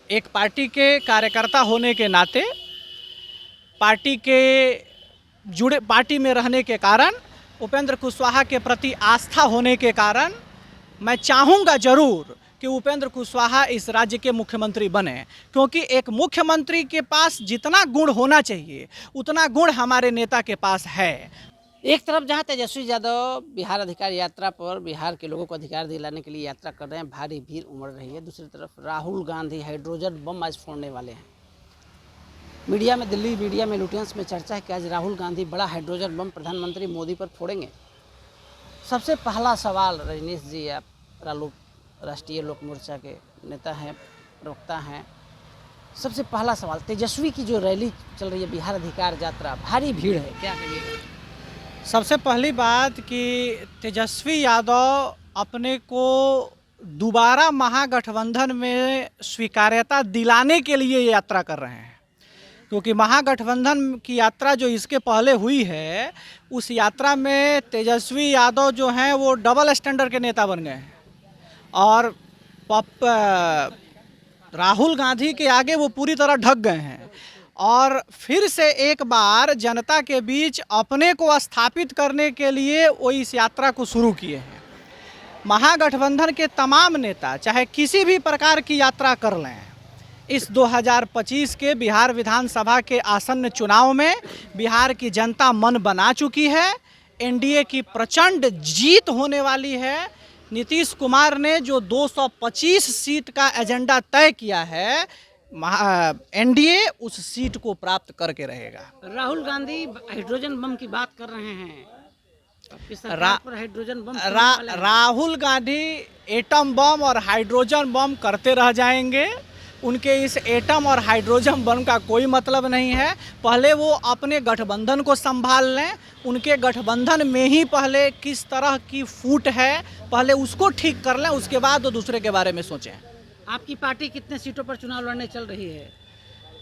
एक पार्टी के कार्यकर्ता होने के नाते, पार्टी में रहने के कारण, उपेंद्र कुशवाहा के प्रति आस्था होने के कारण मैं चाहूँगा ज़रूर कि उपेंद्र कुशवाहा इस राज्य के मुख्यमंत्री बने, क्योंकि एक मुख्यमंत्री के पास जितना गुण होना चाहिए उतना गुण हमारे नेता के पास है। एक तरफ जहां तेजस्वी यादव बिहार अधिकार यात्रा पर बिहार के लोगों को अधिकार दिलाने के लिए यात्रा कर रहे हैं, भारी भीड़ उमड़ रही है। दूसरी तरफ राहुल गांधी हाइड्रोजन बम आज फोड़ने वाले हैं। दिल्ली मीडिया में लुटियंस में चर्चा है कि आज राहुल गांधी बड़ा हाइड्रोजन बम प्रधानमंत्री मोदी पर फोड़ेंगे। सबसे पहला सवाल, रजनीश जी, आप राष्ट्रीय लोक मोर्चा के नेता हैं, प्रवक्ता हैं, सबसे पहला सवाल, तेजस्वी की जो रैली चल रही है बिहार अधिकार यात्रा, भारी भीड़ है, क्या कहिएगा? सबसे पहली बात कि तेजस्वी यादव अपने को दोबारा महागठबंधन में स्वीकार्यता दिलाने के लिए यात्रा कर रहे हैं, क्योंकि महागठबंधन की यात्रा जो इसके पहले हुई है उस यात्रा में तेजस्वी यादव जो हैं वो डबल स्टैंडर्ड के नेता बन गए हैं और राहुल गांधी के आगे वो पूरी तरह ढक गए हैं और फिर से एक बार जनता के बीच अपने को स्थापित करने के लिए वो इस यात्रा को शुरू किए हैं। महागठबंधन के तमाम नेता चाहे किसी भी प्रकार की यात्रा कर लें, इस 2025 के बिहार विधानसभा के आसन्न चुनाव में बिहार की जनता मन बना चुकी है। एनडीए की प्रचंड जीत होने वाली है। नीतीश कुमार ने जो 225 सीट का एजेंडा तय किया है, एनडीए उस सीट को प्राप्त करके रहेगा। राहुल गांधी हाइड्रोजन बम की बात कर रहे हैं, hydrogen bomb Rahul Gandhi atom bomb और हाइड्रोजन बम करते रह जाएंगे। उनके इस एटम और हाइड्रोजन बम का कोई मतलब नहीं है। पहले वो अपने गठबंधन को संभाल लें, उनके गठबंधन में ही पहले किस तरह की फूट है पहले उसको ठीक कर लें, उसके बाद वो दूसरे के बारे में सोचें। आपकी पार्टी कितने सीटों पर चुनाव लड़ने चल रही है?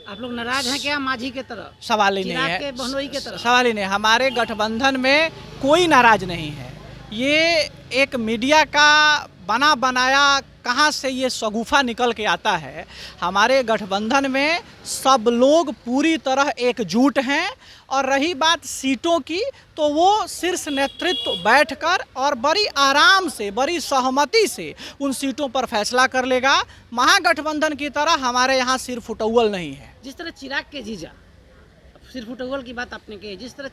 आप लोग नाराज हैं क्या मांझी के तरफ? सवाल ही नहीं है, बहनोई के तरफ सवाल ही नहीं। हमारे गठबंधन में कोई नाराज नहीं है। ये एक मीडिया का बना बनाया कहाँ से ये शगुफा निकल के आता है। हमारे गठबंधन में सब लोग पूरी तरह एकजुट हैं और रही बात सीटों की, तो वो शीर्ष नेतृत्व बैठकर और बड़ी आराम से, बड़ी सहमति से उन सीटों पर फैसला कर लेगा। महागठबंधन की तरह हमारे यहाँ सिर फुटौल नहीं है। जिस तरह चिराग के जीजा, सिर फुटौल की बात आपने की, जिस तरह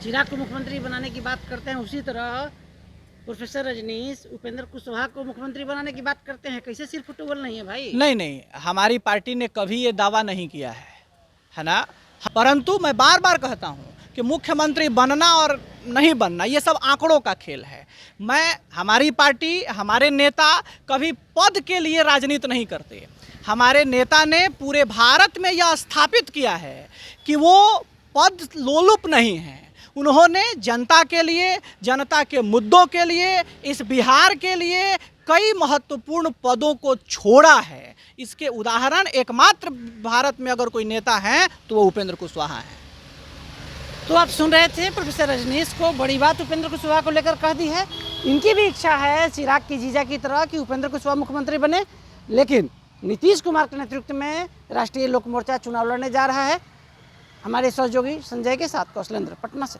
चिराग को मुख्यमंत्री बनाने की बात करते हैं, उसी तरह प्रोफेसर रजनीश उपेंद्र कुशवाहा को मुख्यमंत्री बनाने की बात करते हैं। कैसे सिर्फ फुटबॉल नहीं है भाई? नहीं, हमारी पार्टी ने कभी ये दावा नहीं किया है ना। परंतु मैं बार बार कहता हूँ कि मुख्यमंत्री बनना और नहीं बनना ये सब आंकड़ों का खेल है। हमारी पार्टी, हमारे नेता कभी पद के लिए राजनीति नहीं करते। हमारे नेता ने पूरे भारत में यह स्थापित किया है कि वो पद लोलुप नहीं है। उन्होंने जनता के लिए, जनता के मुद्दों के लिए, इस बिहार के लिए कई महत्वपूर्ण पदों को छोड़ा है। इसके उदाहरण एकमात्र भारत में अगर कोई नेता है तो वो उपेंद्र कुशवाहा है। तो आप सुन रहे थे प्रोफेसर रजनीश को, बड़ी बात उपेंद्र कुशवाहा को लेकर कह दी है। इनकी भी इच्छा है चिराग की जीजा की तरह कि उपेंद्र कुशवाहा मुख्यमंत्री बने, लेकिन नीतीश कुमार के नेतृत्व में राष्ट्रीय लोक मोर्चा चुनाव लड़ने जा रहा है। हमारे सहयोगी संजय के साथ कौशलेंद्र, पटना से।